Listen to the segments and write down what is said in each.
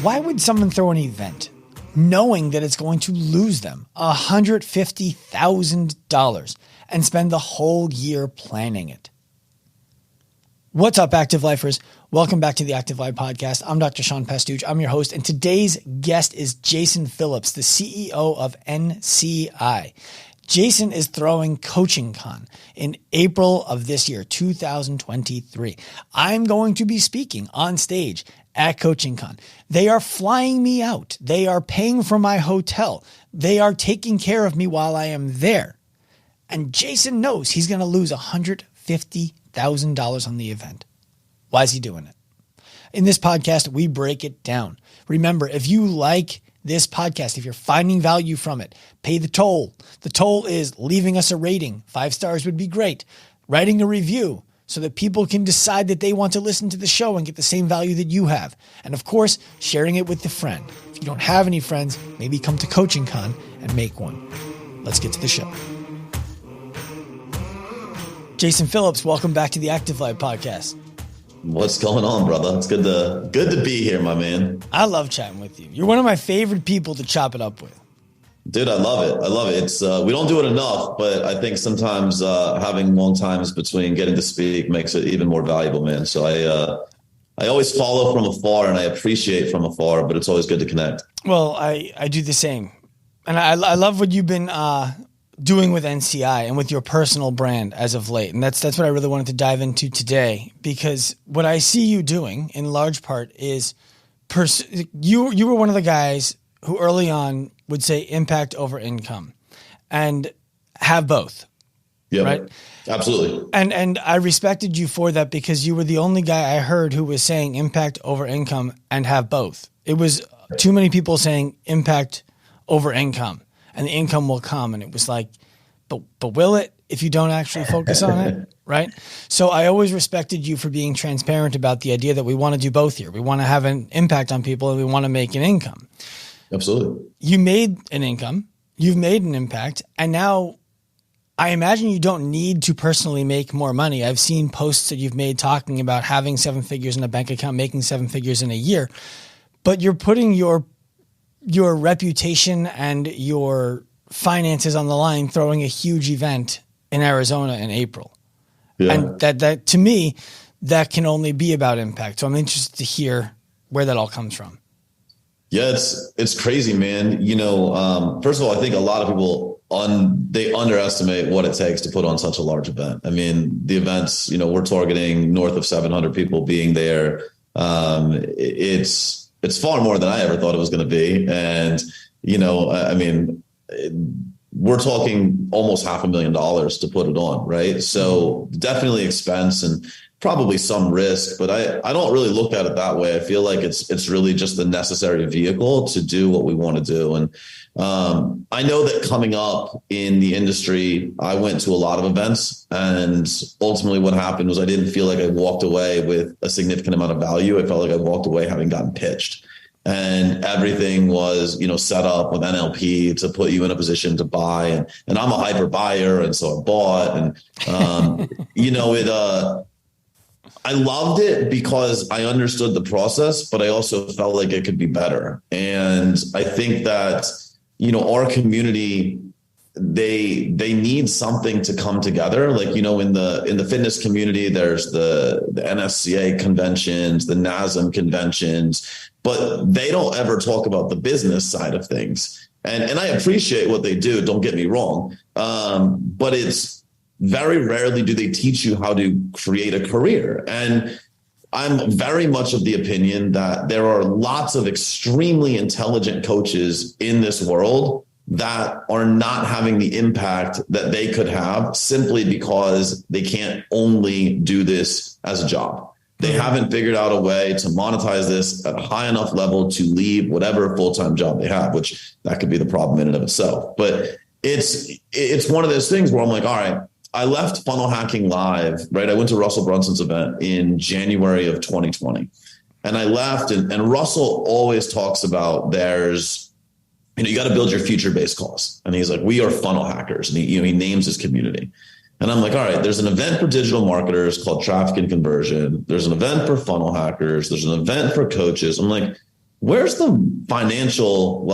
Why would someone throw an event knowing that it's going to lose them $150,000 and spend the whole year planning it? What's up, Active Lifers? Welcome back to the Active Life Podcast. I'm Dr. Sean Pastuch. I'm your host, and today's guest is Jason Phillips, the CEO of NCI. Jason is throwing Coaching Con in April of this year, 2023. I'm going to be speaking on stage at Coaching Con. They are flying me out. They are paying for my hotel. They are taking care of me while I am there. And Jason knows he's going to lose $150,000 on the event. Why is he doing it? In this podcast, we break it down. Remember, if you like this podcast, if you're finding value from it, pay the toll. The toll is leaving us a rating. 5 stars would be great. Writing a review so that people can decide that they want to listen to the show and get the same value that you have. And of course, sharing it with a friend. If you don't have any friends, maybe come to Coaching Con and make one. Let's get to the show. Jason Phillips, welcome back to the Active Life Podcast. What's going on, brother? It's good to be here, my man. I love chatting with you. You're one of my favorite people to chop it up with. Dude, I love it. It's we don't do it enough, but I think sometimes having long times between getting to speak makes it even more valuable, man. So I always follow from afar and I appreciate from afar, but it's always good to connect. Well, I do the same. And I love what you've been doing with NCI and with your personal brand as of late. And that's what I really wanted to dive into today, because what I see you doing in large part is you were one of the guys who early on would say impact over income and have both. Yeah, right. Absolutely. And I respected you for that, because you were the only guy I heard who was saying impact over income and have both. It was too many people saying impact over income and the income will come. And it was like, but will it if you don't actually focus on it? Right. So I always respected you for being transparent about the idea that we want to do both here. We want to have an impact on people and we want to make an income. Absolutely. You made an income, you've made an impact, and now I imagine you don't need to personally make more money. I've seen posts that you've made talking about having 7 figures in a bank account, making 7 figures in a year, but you're putting your reputation and your finances on the line, throwing a huge event in Arizona in April. Yeah. And that to me, that can only be about impact. So I'm interested to hear where that all comes from. Yeah, it's crazy, man. You know, first of all, I think a lot of people they underestimate what it takes to put on such a large event. I mean, the events, we're targeting north of 700 people being there. It's far more than I ever thought it was going to be. And, we're talking almost $500,000 to put it on. Right. So definitely expense and probably some risk, but I don't really look at it that way. I feel like it's really just the necessary vehicle to do what we want to do. And I know that coming up in the industry, I went to a lot of events, and ultimately what happened was I didn't feel like I walked away with a significant amount of value. I felt like I walked away having gotten pitched. And everything was, set up with NLP to put you in a position to buy. And I'm a hyper buyer. And so I bought, and, I loved it because I understood the process, but I also felt like it could be better. And I think that, our community, they need something to come together. Like, in the fitness community, there's the NSCA conventions, the NASM conventions, but they don't ever talk about the business side of things. And I appreciate what they do. Don't get me wrong. But it's very rarely do they teach you how to create a career. And I'm very much of the opinion that there are lots of extremely intelligent coaches in this world that are not having the impact that they could have simply because they can't only do this as a job. They haven't figured out a way to monetize this at a high enough level to leave whatever full-time job they have, which that could be the problem in and of itself. But it's one of those things where I'm like, all right, I left Funnel Hacking Live, right? I went to Russell Brunson's event in January of 2020. And I left, and Russell always talks about you got to build your future-based calls. And he's like, we are funnel hackers. And he names his community. And I'm like, all right, there's an event for digital marketers called Traffic and Conversion. There's an event for funnel hackers. There's an event for coaches. I'm like, where's the financial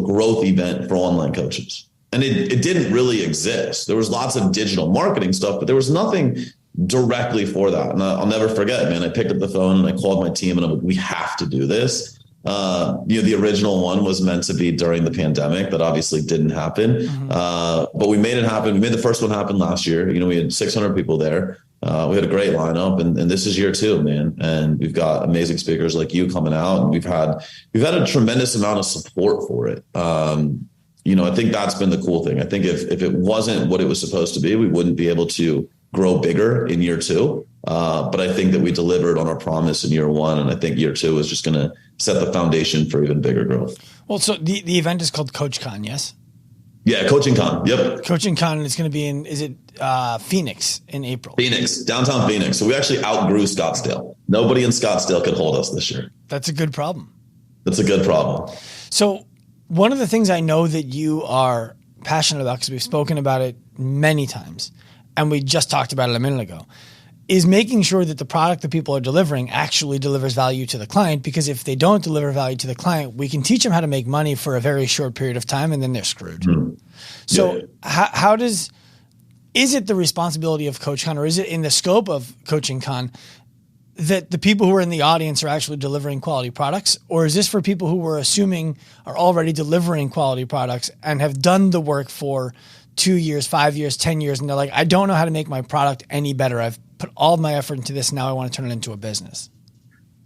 growth event for online coaches? And it didn't really exist. There was lots of digital marketing stuff, but there was nothing directly for that. And I'll never forget, man, I picked up the phone and I called my team and I'm like, we have to do this. The original one was meant to be during the pandemic. That obviously didn't happen. But we made it happen. We made the first one happen last year. We had 600 people there. We had a great lineup, and this is year 2, man. And we've got amazing speakers like you coming out, and we've had a tremendous amount of support for it. I think that's been the cool thing. I think if it wasn't what it was supposed to be, we wouldn't be able to grow bigger in year 2. But I think that we delivered on our promise in year 1. And I think year 2 is just going to set the foundation for even bigger growth. Well, so the event is called CoachCon, yes? Yeah, Coaching Con. Yep. Coaching Con, it's going to be in, is it Phoenix in April? Phoenix, downtown Phoenix. So we actually outgrew Scottsdale. Nobody in Scottsdale could hold us this year. That's a good problem. That's a good problem. So one of the things I know that you are passionate about, because we've spoken about it many times, and we just talked about it a minute ago, is making sure that the product that people are delivering actually delivers value to the client. Because if they don't deliver value to the client, we can teach them how to make money for a very short period of time, and then they're screwed. So is it the responsibility of CoachCon, or is it in the scope of Coaching Con that the people who are in the audience are actually delivering quality products? Or is this for people who we're assuming are already delivering quality products and have done the work for 2 years, 5 years, 10 years, and they're like, I don't know how to make my product any better. I've put all of my effort into this. Now I want to turn it into a business.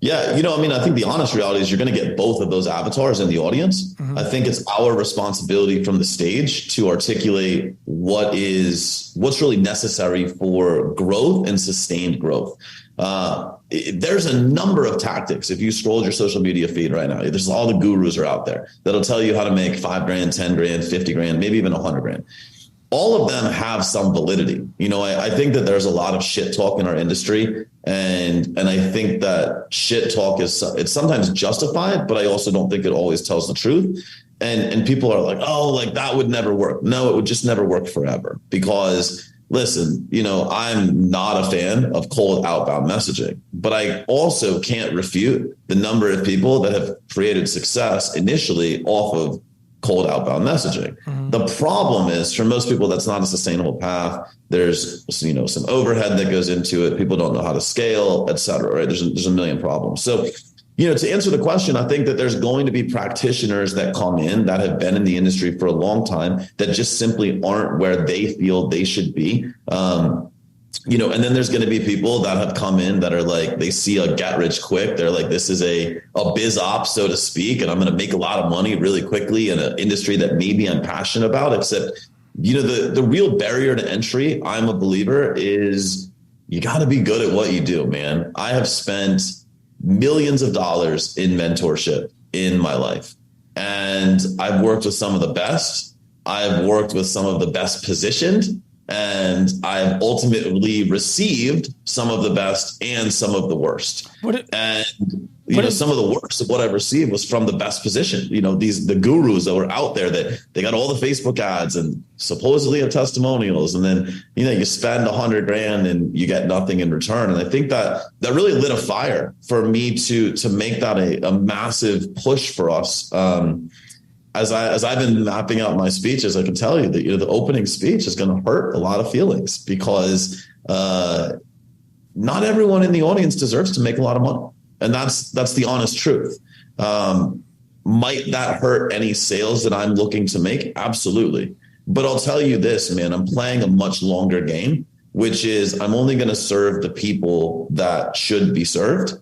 Yeah. I think the honest reality is you're going to get both of those avatars in the audience. I think it's our responsibility from the stage to articulate what's really necessary for growth and sustained growth. There's a number of tactics. If you scroll your social media feed right now, there's all the gurus are out there that'll tell you how to make $5 grand, 10 grand, 50 grand, maybe even 100 grand. All of them have some validity. I think that there's a lot of shit talk in our industry. And I think that shit talk it's sometimes justified, but I also don't think it always tells the truth. And people are like, oh, like that would never work. No, it would just never work forever. Because listen, I'm not a fan of cold outbound messaging, but I also can't refute the number of people that have created success initially off of cold outbound messaging. The problem is, for most people, that's not a sustainable path. There's, some overhead that goes into it. People don't know how to scale, et cetera, right? There's a million problems. So, to answer the question, I think that there's going to be practitioners that come in that have been in the industry for a long time that just simply aren't where they feel they should be. And then there's going to be people that have come in that are like, they see a get rich quick. They're like, this is a biz op, so to speak, and I'm going to make a lot of money really quickly in an industry that maybe I'm passionate about. Except, the real barrier to entry, I'm a believer, is you got to be good at what you do, man. I have spent millions of dollars in mentorship in my life, and I've worked with some of the best. I've worked with some of the best positioned. And I've ultimately received some of the best and some of the worst. Some of the worst of what I've received was from the best position. The gurus that were out there that they got all the Facebook ads and supposedly have testimonials. And then, you spend 100 grand and you get nothing in return. And I think that really lit a fire for me to make that a massive push for us. As I've been mapping out my speeches, I can tell you that the opening speech is going to hurt a lot of feelings, because not everyone in the audience deserves to make a lot of money, and that's the honest truth. Might that hurt any sales that I'm looking to make? Absolutely. But I'll tell you this, man, I'm playing a much longer game, which is I'm only going to serve the people that should be served.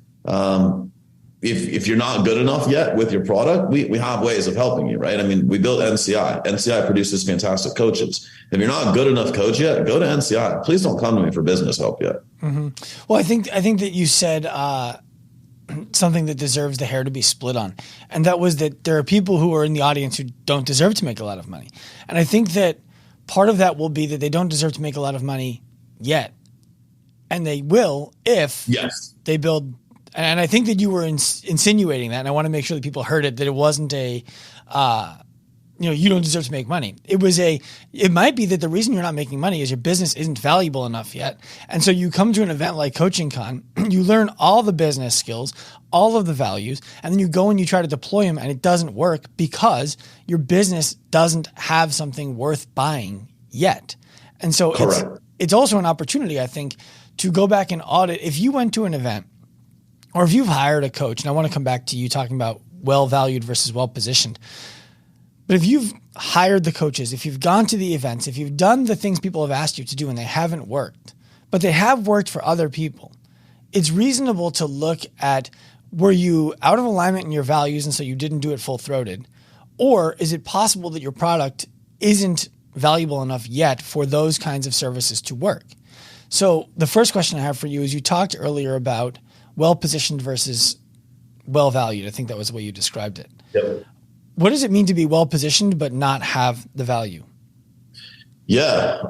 If you're not good enough yet with your product, we have ways of helping you, right? I mean, we built NCI. NCI produces fantastic coaches. If you're not a good enough coach yet, go to NCI. Please don't come to me for business help yet. Well, I think that you said something that deserves the hair to be split on. And that was that there are people who are in the audience who don't deserve to make a lot of money. And I think that part of that will be that they don't deserve to make a lot of money yet. And they will if they build. And I think that you were insinuating that, and I want to make sure that people heard it, that it wasn't you don't deserve to make money. It might be that the reason you're not making money is your business isn't valuable enough yet. And so you come to an event like Coaching Con, you learn all the business skills, all of the values, and then you go and you try to deploy them and it doesn't work because your business doesn't have something worth buying yet. And so it's also an opportunity, I think, to go back and audit. If you went to an event or if you've hired a coach, and I want to come back to you talking about well-valued versus well-positioned, but if you've hired the coaches, if you've gone to the events, if you've done the things people have asked you to do and they haven't worked, but they have worked for other people, it's reasonable to look at, were you out of alignment in your values and so you didn't do it full-throated? Or is it possible that your product isn't valuable enough yet for those kinds of services to work? So the first question I have for you is, you talked earlier about well-positioned versus well-valued. I think that was the way you described it. Yep. What does it mean to be well-positioned but not have the value? Yeah.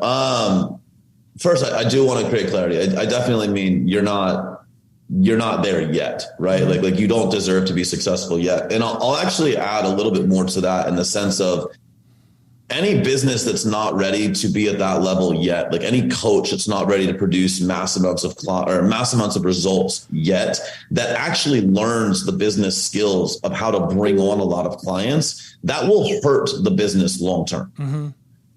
First, I do want to create clarity. I definitely mean you're not there yet, right? Like you don't deserve to be successful yet. And I'll actually add a little bit more to that, in the sense of any business that's not ready to be at that level yet, like any coach that's not ready to produce mass amounts of results yet, that actually learns the business skills of how to bring on a lot of clients, that will hurt the business long term. Mm-hmm.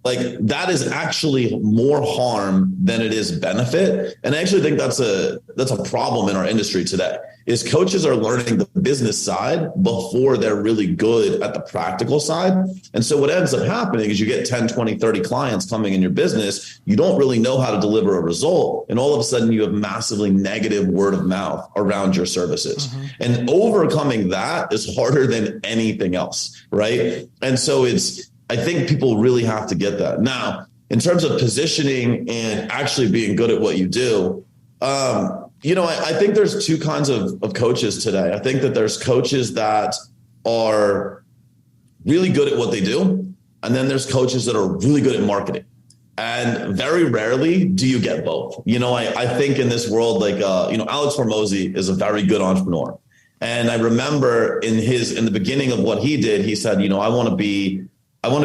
Like that is actually more harm than it is benefit. And I actually think that's a problem in our industry today, is coaches are learning the business side before they're really good at the practical side. And so what ends up happening is you get 10, 20, 30 clients coming in your business. You don't really know how to deliver a result. And all of a sudden you have massively negative word of mouth around your services. Mm-hmm. And overcoming that is harder than anything else, right? And so I think people really have to get that. Now, in terms of positioning and actually being good at what you do, I think there's two kinds of coaches today. I think that there's coaches that are really good at what they do, and then there's coaches that are really good at marketing. And very rarely do you get both. I think in this world, like, Alex Hormozi is a very good entrepreneur. And I remember in the beginning of what he did, he said, I want to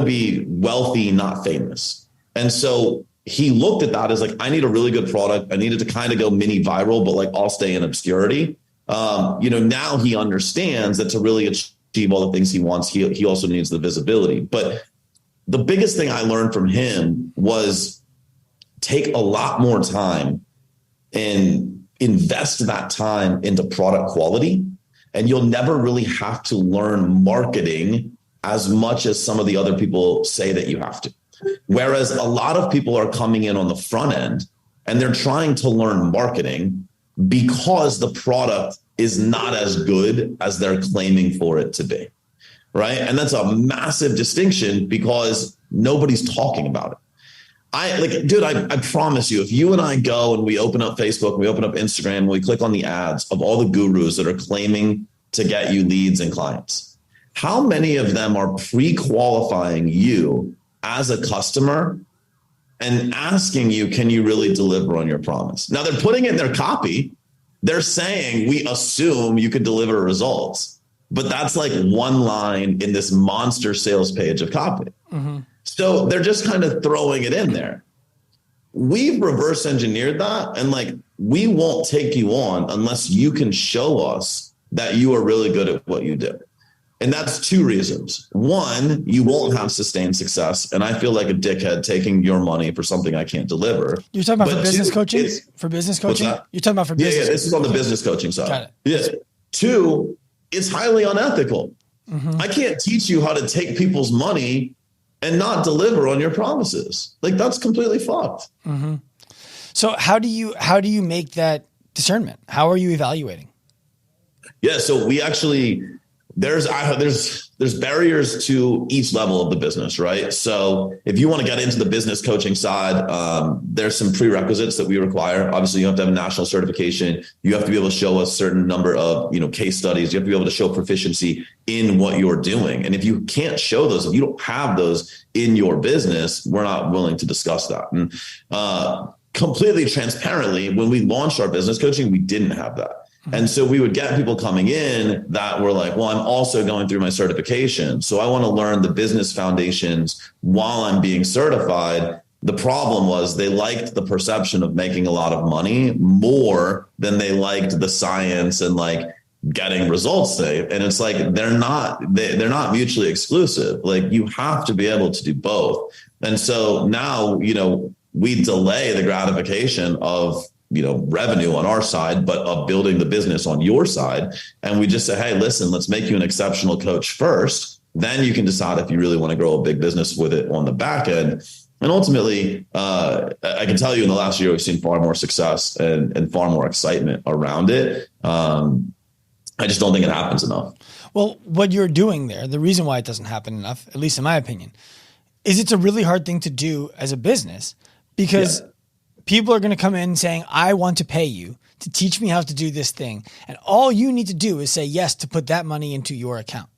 be wealthy, not famous. And so he looked at that as like, I need a really good product. I needed to kind of go mini viral, but like I'll stay in obscurity. Now he understands that to really achieve all the things he wants, he also needs the visibility. But the biggest thing I learned from him was take a lot more time and invest that time into product quality. And you'll never really have to learn marketing as much as some of the other people say that you have to. Whereas a lot of people are coming in on the front end and they're trying to learn marketing because the product is not as good as they're claiming for it to be, right? And that's a massive distinction because nobody's talking about it. I promise you, if you and I go and we open up Facebook, we open up Instagram, we click on the ads of all the gurus that are claiming to get you leads and clients, how many of them are pre-qualifying you as a customer and asking you, can you really deliver on your promise? Now they're putting it in their copy. They're saying, we assume you could deliver results, but that's like one line in this monster sales page of copy. Mm-hmm. So they're just kind of throwing it in there. We've reverse engineered that. And like, we won't take you on unless you can show us that you are really good at what you do. And that's two reasons. One, you won't have sustained success. And I feel like a dickhead taking your money for something I can't deliver. You're talking about for business coaching? For business coaching? You're talking about for business? Yeah, this is on the business coaching side. Got it. Yes. Two, it's highly unethical. Mm-hmm. I can't teach you how to take people's money and not deliver on your promises. Like that's completely fucked. Mm-hmm. So how do you make that discernment? How are you evaluating? Yeah. So we actually, there's barriers to each level of the business, right? So if you want to get into the business coaching side, there's some prerequisites that we require. Obviously, you have to have a national certification. You have to be able to show a certain number of, case studies. You have to be able to show proficiency in what you're doing. And if you can't show those, if you don't have those in your business, we're not willing to discuss that. And completely transparently, when we launched our business coaching, we didn't have that. And so we would get people coming in that were like, well, I'm also going through my certification. So I want to learn the business foundations while I'm being certified. The problem was they liked the perception of making a lot of money more than they liked the science and like getting results safe. And it's like, they're not mutually exclusive. Like you have to be able to do both. And so now, we delay the gratification of, revenue on our side, but of building the business on your side. And we just say, hey, listen, let's make you an exceptional coach first. Then you can decide if you really want to grow a big business with it on the back end. And ultimately, I can tell you in the last year, we've seen far more success and far more excitement around it. I just don't think it happens enough. Well, what you're doing there, the reason why it doesn't happen enough, at least in my opinion, is it's a really hard thing to do as a business because people are going to come in saying, I want to pay you to teach me how to do this thing. And all you need to do is say yes to put that money into your account.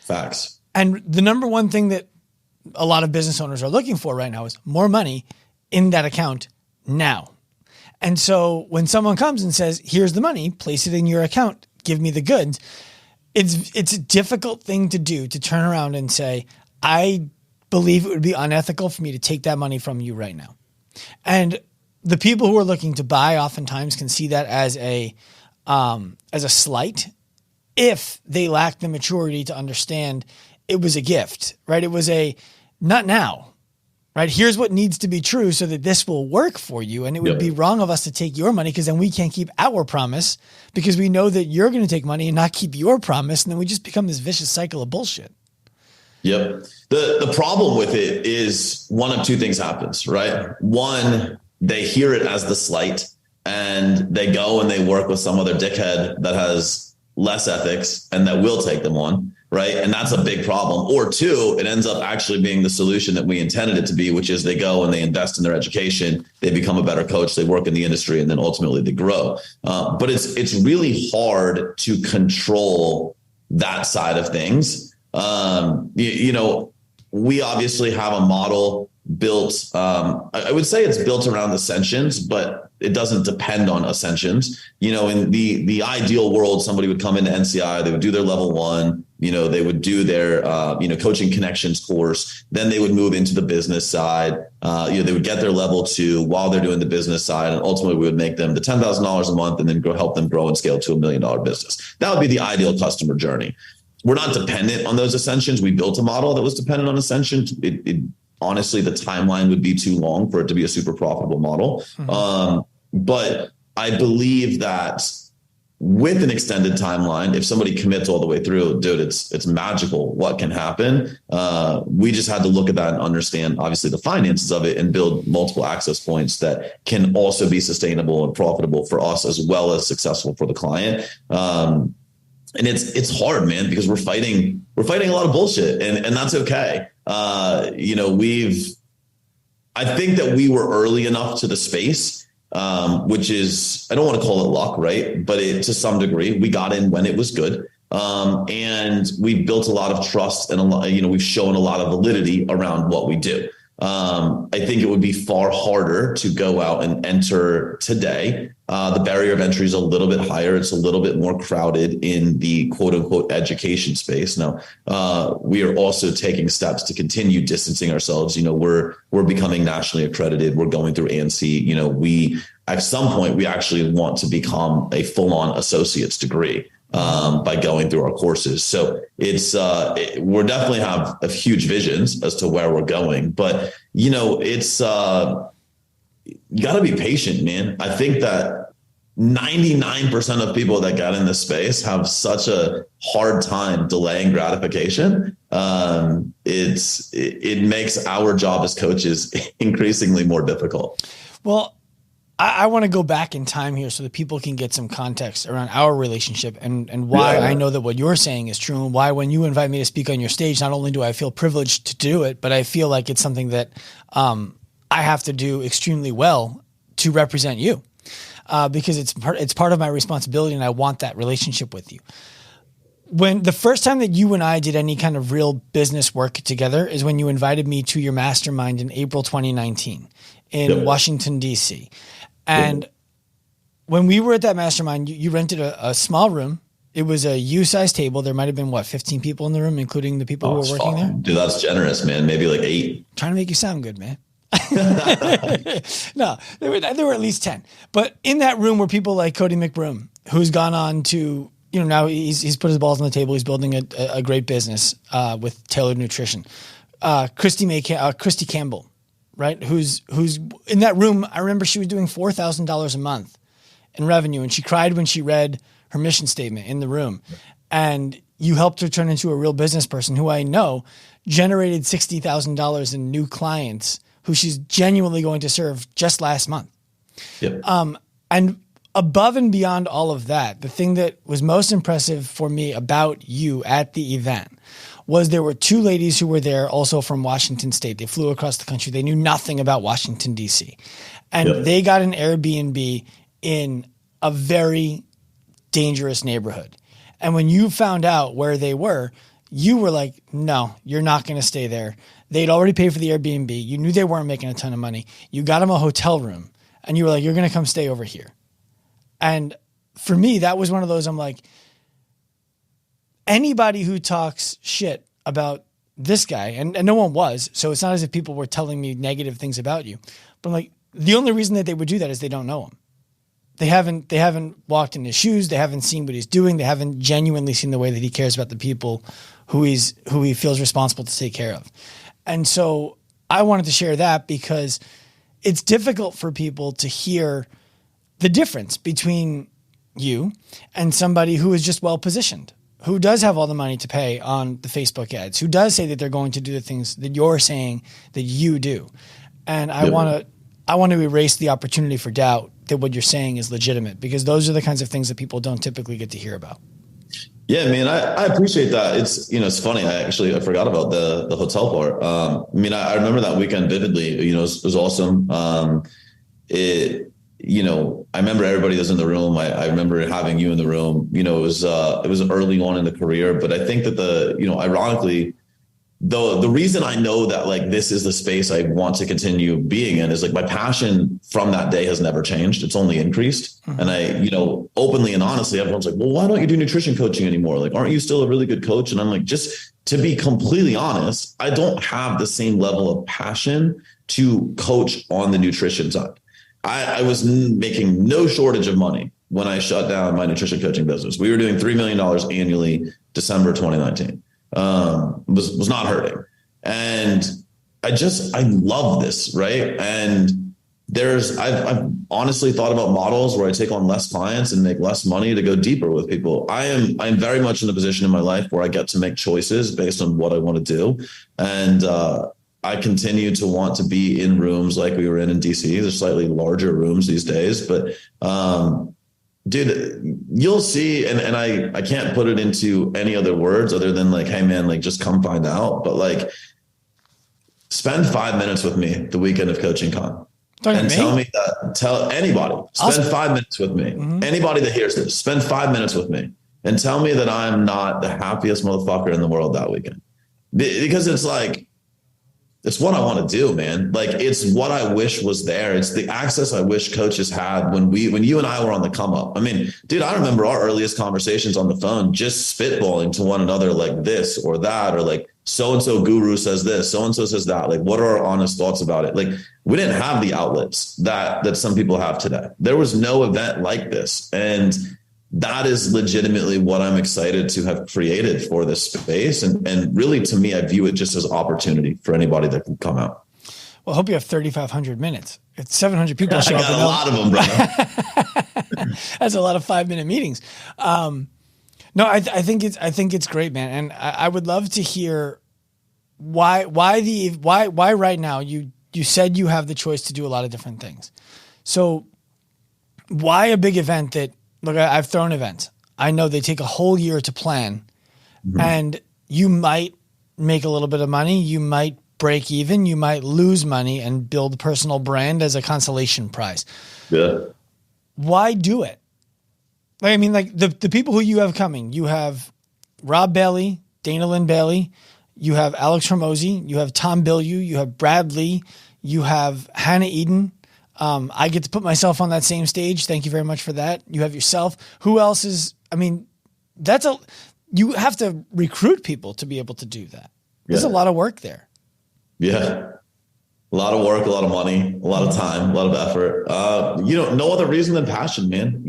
Facts. And the number one thing that a lot of business owners are looking for right now is more money in that account now. And so when someone comes and says, here's the money, place it in your account, give me the goods, it's a difficult thing to do, to turn around and say, I believe it would be unethical for me to take that money from you right now. And the people who are looking to buy oftentimes can see that as a slight if they lack the maturity to understand it was a gift, right? It was not now, right? Here's what needs to be true so that this will work for you. And it would be wrong of us to take your money because then we can't keep our promise because we know that you're going to take money and not keep your promise. And then we just become this vicious cycle of bullshit. Yep. The problem with it is one of two things happens, right? One, they hear it as the slight and they go and they work with some other dickhead that has less ethics and that will take them on. Right. And that's a big problem. Or two, it ends up actually being the solution that we intended it to be, which is they go and they invest in their education. They become a better coach. They work in the industry and then ultimately they grow. But it's really hard to control that side of things. We obviously have a model built. I would say it's built around ascensions, but it doesn't depend on ascensions. In the ideal world, somebody would come into NCI, they would do their level 1, they would do their, coaching connections course. Then they would move into the business side. They would get their level 2 while they're doing the business side. And ultimately we would make them the $10,000 a month and then help them grow and scale to $1 million business. That would be the ideal customer journey. We're not dependent on those ascensions. We built a model that was dependent on ascensions. Honestly, the timeline would be too long for it to be a super profitable model. Mm-hmm. But I believe that with an extended timeline, if somebody commits all the way through, dude, it's magical what can happen. We just had to look at that and understand, obviously, the finances of it and build multiple access points that can also be sustainable and profitable for us as well as successful for the client. And it's hard, man, because we're fighting a lot of bullshit and that's okay. I think that we were early enough to the space, which is, I don't want to call it luck, right? But to some degree, we got in when it was good. And we built a lot of trust and we've shown a lot of validity around what we do. I think it would be far harder to go out and enter today. The barrier of entry is a little bit higher. It's a little bit more crowded in the quote unquote education space. Now, we are also taking steps to continue distancing ourselves. We're becoming nationally accredited. We're going through ANSI. At some point, we actually want to become a full-on associate's degree. By going through our courses. So we're definitely have huge visions as to where we're going, but it's, you gotta be patient, man. I think that 99% of people that got in this space have such a hard time delaying gratification. It makes our job as coaches increasingly more difficult. Well, I want to go back in time here so that people can get some context around our relationship and why I know that what you're saying is true and why when you invite me to speak on your stage, not only do I feel privileged to do it, but I feel like it's something that I have to do extremely well to represent you because it's part of my responsibility and I want that relationship with you. When the first time that you and I did any kind of real business work together is when you invited me to your mastermind in April 2019 in Washington, D.C. And when we were at that mastermind, you rented a small room. It was a U-size table. There might have been 15 people in the room, including the people who were working there. Dude, that's generous, man. Maybe like 8. Trying to make you sound good, man. No, there were at least 10. But in that room were people like Cody McBroom, who's gone on to, now he's put his balls on the table. He's building a great business with Tailored Nutrition. Christy Campbell, right? Who's in that room. I remember she was doing $4,000 a month in revenue, and she cried when she read her mission statement in the room. And you helped her turn into a real business person who I know generated $60,000 in new clients who she's genuinely going to serve just last month. Yep. And above and beyond all of that, the thing that was most impressive for me about you at the event was there were 2 ladies who were there also from Washington State. They flew across the country. They knew nothing about Washington, D.C. And they got an Airbnb in a very dangerous neighborhood. And when you found out where they were, you were like, no, you're not going to stay there. They'd already paid for the Airbnb. You knew they weren't making a ton of money. You got them a hotel room and you were like, you're going to come stay over here. And for me, that was one of those, I'm like, anybody who talks shit about this guy, and no one was, so it's not as if people were telling me negative things about you, but I'm like, the only reason that they would do that is they don't know him. They haven't walked in his shoes. They haven't seen what he's doing. They haven't genuinely seen the way that he cares about the people who he feels responsible to take care of. And so I wanted to share that because it's difficult for people to hear the difference between you and somebody who is just well positioned, who does have all the money to pay on the Facebook ads, who does say that they're going to do the things that you're saying that you do. And I want to erase the opportunity for doubt that what you're saying is legitimate, because those are the kinds of things that people don't typically get to hear about. Yeah, man, I appreciate that. It's funny. I forgot about the hotel part. I remember that weekend vividly. It was awesome. I remember everybody was in the room. I remember having you in the room. It was early on in the career, but I think that ironically, the reason I know that like this is the space I want to continue being in is like my passion from that day has never changed. It's only increased. Mm-hmm. And I, openly and honestly, everyone's like, well, why don't you do nutrition coaching anymore? Like, aren't you still a really good coach? And I'm like, just to be completely honest, I don't have the same level of passion to coach on the nutrition side. I was making no shortage of money when I shut down my nutrition coaching business. We were doing $3 million annually, December 2019. Was not hurting. And I love this. Right. And I've honestly thought about models where I take on less clients and make less money to go deeper with people. I'm very much in a position in my life where I get to make choices based on what I want to do. And, I continue to want to be in rooms like we were in DC. There's slightly larger rooms these days, but, dude, you'll see, and I can't put it into any other words other than like, hey man, like just come find out. But like, spend 5 minutes with me the weekend of Coaching Con, and tell anybody, spend 5 minutes with me. Mm-hmm. Anybody that hears this, spend 5 minutes with me and tell me that I'm not the happiest motherfucker in the world that weekend, because it's like, it's what I want to do, man. Like, it's what I wish was there. It's the access I wish coaches had when you and I were on the come up. I mean, dude, I remember our earliest conversations on the phone, just spitballing to one another like this or that, or like so-and-so guru says this, so-and-so says that. Like, what are our honest thoughts about it? Like, we didn't have the outlets that some people have today. There was no event like this. And that is legitimately what I'm excited to have created for this space. And really, to me, I view it just as opportunity for anybody that can come out. Well, I hope you have 3,500 minutes. If 700 people show up. I got a lot of them, brother. That's a lot of 5-minute meetings. No, I think it's great, man. And I would love to hear why right now you said you have the choice to do a lot of different things. So why a big event that, look, I've thrown events. I know they take a whole year to plan, mm-hmm. and you might make a little bit of money. You might break even. You might lose money and build a personal brand as a consolation prize. Yeah. Why do it? Like, I mean, like the people who you have coming, you have Rob Bailey, Dana Lynn Bailey, you have Alex Hormozy, you have Tom Bilyeu, you have Brad Lee, you have Hannah Eden, I get to put myself on that same stage. Thank you very much for that. You have yourself. Who else is, I mean, you have to recruit people to be able to do that. There's a lot of work there. Yeah. A lot of work, a lot of money, a lot of time, a lot of effort. No other reason than passion, man.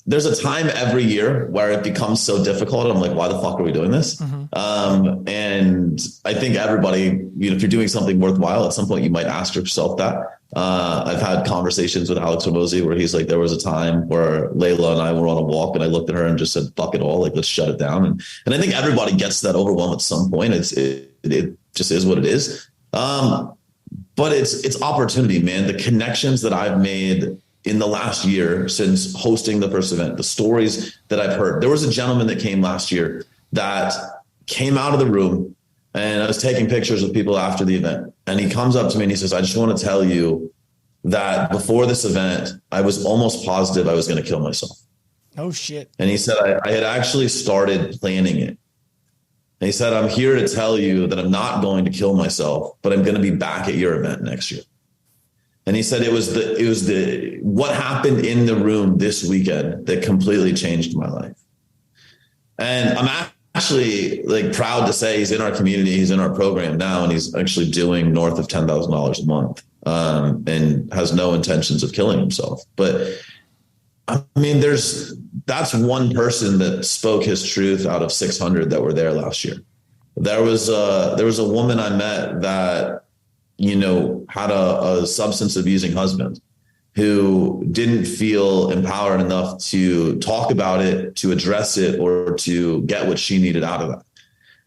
There's a time every year where it becomes so difficult. I'm like, why the fuck are we doing this? And I think everybody, if you're doing something worthwhile, at some point you might ask yourself that. I've had conversations with Alex Ramosi where he's like, there was a time where Layla and I were on a walk and I looked at her and just said, fuck it all. Like, let's shut it down. And I think everybody gets that overwhelm at some point. It just is what it is. But it's opportunity, man. The connections that I've made in the last year since hosting the first event, the stories that I've heard. There was a gentleman that came last year that came out of the room, and I was taking pictures of people after the event. And he comes up to me and he says, I just want to tell you that before this event, I was almost positive I was going to kill myself. Oh, shit. And he said, I had actually started planning it. And he said, I'm here to tell you that I'm not going to kill myself, but I'm going to be back at your event next year. And he said, it was what happened in the room this weekend that completely changed my life. And I'm actually like proud to say he's in our community. He's in our program now, and he's actually doing north of $10,000 a month, and has no intentions of killing himself. But I mean, that's one person that spoke his truth out of 600 that were there last year. There was a woman I met that, had a substance abusing husband who didn't feel empowered enough to talk about it, to address it, or to get what she needed out of that.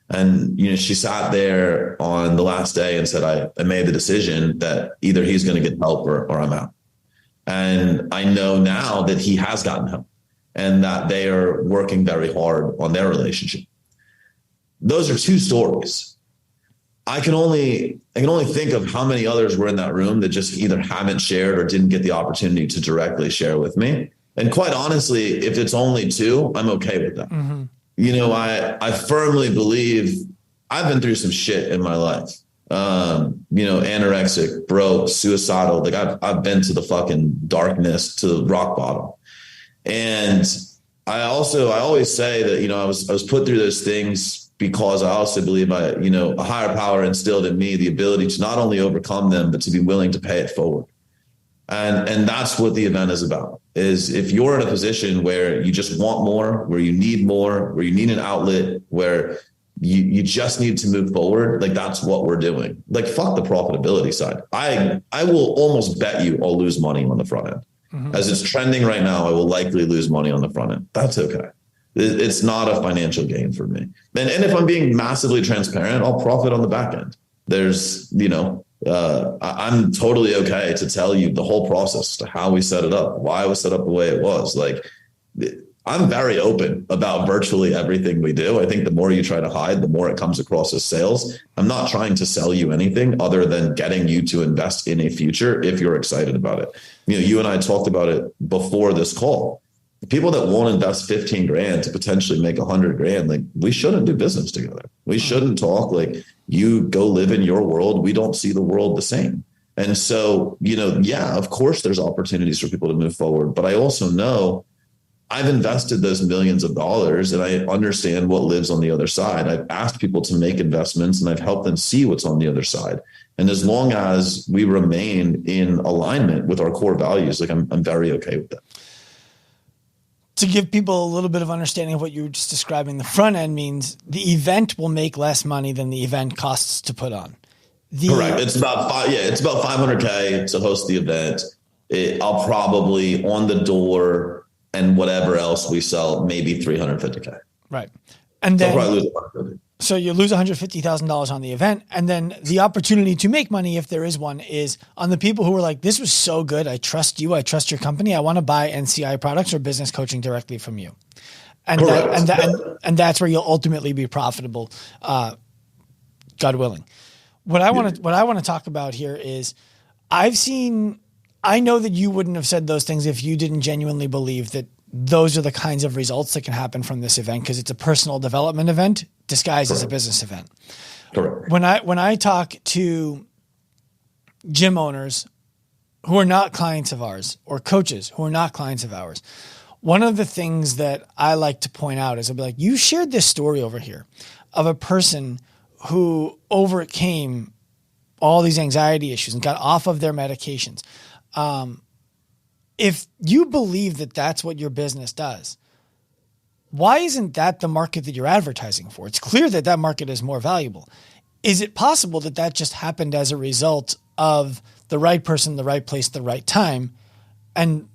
And, she sat there on the last day and said, I made the decision that either he's going to get help or I'm out. And I know now that he has gotten help and that they are working very hard on their relationship. Those are two stories. I can only think of how many others were in that room that just either haven't shared or didn't get the opportunity to directly share with me. And quite honestly, if it's only two, I'm okay with that. I firmly believe I've been through some shit in my life. Anorexic, broke, suicidal. Like I've been to the fucking darkness, to the rock bottom. And I always say that, I was put through those things because I also believe a higher power instilled in me the ability to not only overcome them, but to be willing to pay it forward. And that's what the event is about, is if you're in a position where you just want more, where you need more, where you need an outlet, where you just need to move forward, like that's what we're doing. Like, fuck the profitability side. I will almost bet you I'll lose money on the front end. As it's trending right now, I will likely lose money on the front end. That's okay. It's not a financial gain for me. And if I'm being massively transparent, I'll profit on the back end. There's, I'm totally okay to tell you the whole process, to how we set it up, why it was set up the way it was. Like, I'm very open about virtually everything we do. I think the more you try to hide, the more it comes across as sales. I'm not trying to sell you anything other than getting you to invest in a future if you're excited about it. You and I talked about it before this call. The people that won't invest 15 grand to potentially make 100 grand, like, we shouldn't do business together. We shouldn't talk. Like, you go live in your world. We don't see the world the same. And so, of course there's opportunities for people to move forward, but I also know I've invested those millions of dollars and I understand what lives on the other side. I've asked people to make investments and I've helped them see what's on the other side. And as long as we remain in alignment with our core values, like, I'm very okay with that. To give people a little bit of understanding of what you were just describing, the front end means the event will make less money than the event costs to put on. Correct. It's about $500K to host the event. I'll probably, on the door and whatever else we sell, maybe $350K. Right. And then, so I'll probably lose $150,000. So you lose $150,000 on the event. And then the opportunity to make money, if there is one, is on the people who are like, this was so good. I trust you. I trust your company. I want to buy NCI products or business coaching directly from you. And that's where you'll ultimately be profitable, God willing. What I want to talk about here is I know that you wouldn't have said those things if you didn't genuinely believe that those are the kinds of results that can happen from this event, because it's a personal development event disguised as a business event. Correct. When I talk to, gym owners who are not clients of ours or coaches who are not clients of ours, one of the things that I like to point out is I'll be like, you shared this story over here of a person who overcame all these anxiety issues and got off of their medications. If you believe that that's what your business does, why isn't that the market that you're advertising for? It's clear that that market is more valuable. Is it possible that that just happened as a result of the right person, the right place, the right time, and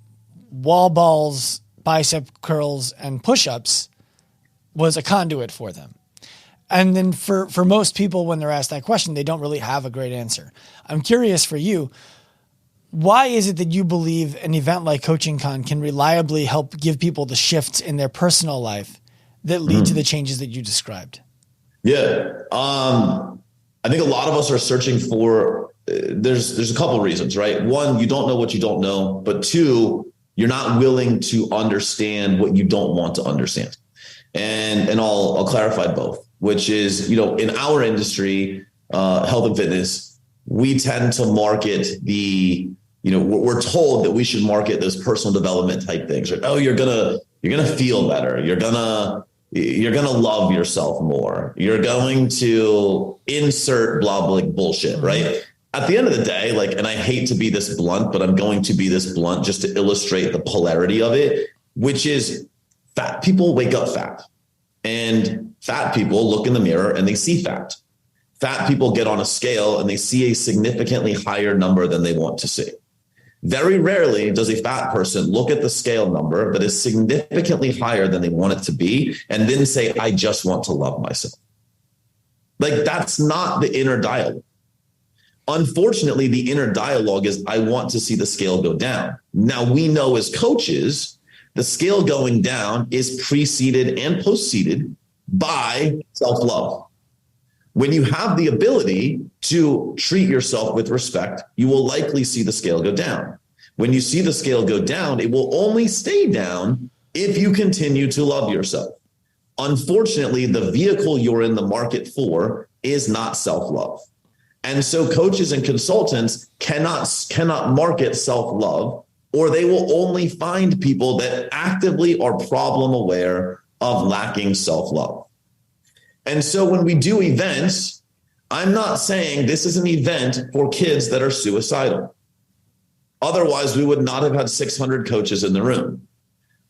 wall balls, bicep curls, and push-ups was a conduit for them? And then for most people, when they're asked that question, they don't really have a great answer. I'm curious for you, why is it that you believe an event like Coaching Con can reliably help give people the shifts in their personal life that lead to the changes that you described? Yeah. I think a lot of us are searching for, there's a couple of reasons, right? One, you don't know what you don't know, but two, you're not willing to understand what you don't want to understand. And I'll clarify both, which is, in our industry, health and fitness, we tend to market we're told that we should market those personal development type things, right? Oh, you're gonna feel better. You're gonna love yourself more. You're going to insert blah, blah, bullshit, right? At the end of the day, and I hate to be this blunt, but I'm going to be this blunt just to illustrate the polarity of it, which is fat people wake up fat, and fat people look in the mirror and they see fat. Fat people get on a scale and they see a significantly higher number than they want to see. Very rarely does a fat person look at the scale number that is significantly higher than they want it to be and then say, I just want to love myself. That's not the inner dialogue. Unfortunately, the inner dialogue is, I want to see the scale go down. Now, we know as coaches, the scale going down is preceded and postceded by self-love. When you have the ability to treat yourself with respect, you will likely see the scale go down. When you see the scale go down, it will only stay down if you continue to love yourself. Unfortunately, the vehicle you're in the market for is not self-love. And so coaches and consultants cannot market self-love, or they will only find people that actively are problem aware of lacking self-love. And so when we do events, I'm not saying this is an event for kids that are suicidal. Otherwise, we would not have had 600 coaches in the room.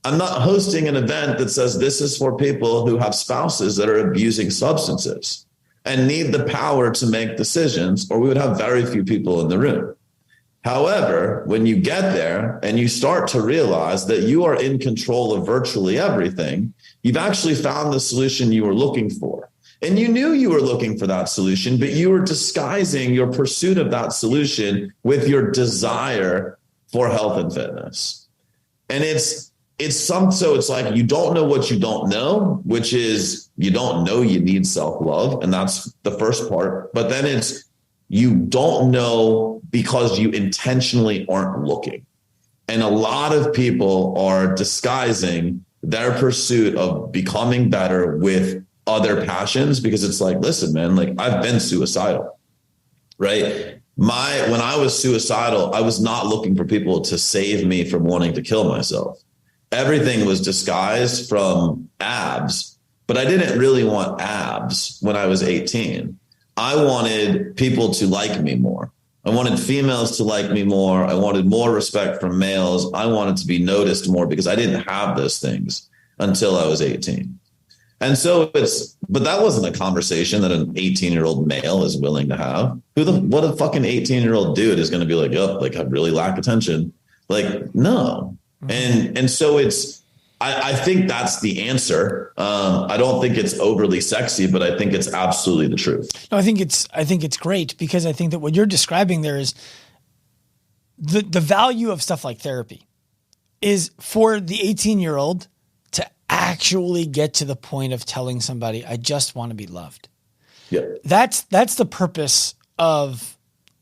I'm not hosting an event that says this is for people who have spouses that are abusing substances and need the power to make decisions, or we would have very few people in the room. However, when you get there and you start to realize that you are in control of virtually everything, you've actually found the solution you were looking for. And you knew you were looking for that solution, but you were disguising your pursuit of that solution with your desire for health and fitness. And so it's like, you don't know what you don't know, which is you don't know you need self-love. And that's the first part. But then it's, you don't know because you intentionally aren't looking. And a lot of people are disguising their pursuit of becoming better with other passions, because it's like, listen, man, I've been suicidal, right? When I was suicidal, I was not looking for people to save me from wanting to kill myself. Everything was disguised from abs, but I didn't really want abs when I was 18. I wanted people to like me more. I wanted females to like me more. I wanted more respect from males. I wanted to be noticed more because I didn't have those things until I was 18. And so but that wasn't a conversation that an 18-year-old male is willing to have. What a fucking 18-year-old dude is going to be like, oh, I really lack attention. No. And so I think that's the answer. I don't think it's overly sexy, but I think it's absolutely the truth. No, I think it's great, because I think that what you're describing there is the value of stuff like therapy is for the 18-year-old to actually get to the point of telling somebody, I just want to be loved. Yeah. That's the purpose of,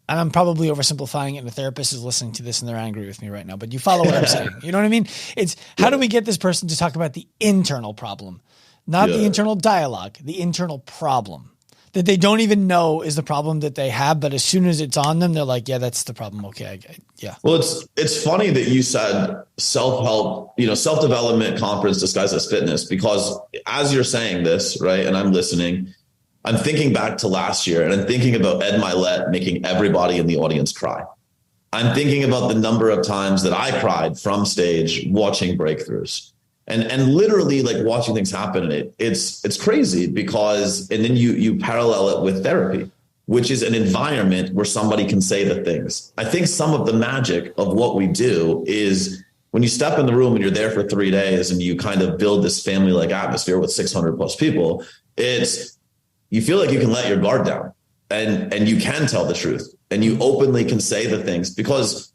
and I'm probably oversimplifying it, and the therapist is listening to this and they're angry with me right now, but you follow what I'm saying. You know what I mean? It's how do we get this person to talk about the internal problem, not the internal dialogue, the internal problem. that they don't even know is the problem that they have. But as soon as it's on them, they're like, yeah, that's the problem. Okay. Yeah. Well, it's funny that you said self-help, self-development conference disguised as fitness, because as you're saying this, right, and I'm listening, I'm thinking back to last year and I'm thinking about Ed Milet making everybody in the audience cry. I'm thinking about the number of times that I cried from stage watching breakthroughs. And literally like watching things happen in it, it's crazy because, and then you parallel it with therapy, which is an environment where somebody can say the things. I think some of the magic of what we do is when you step in the room and you're there for 3 days and you kind of build this family-like atmosphere with 600 plus people, you feel like you can let your guard down and you can tell the truth and you openly can say the things because,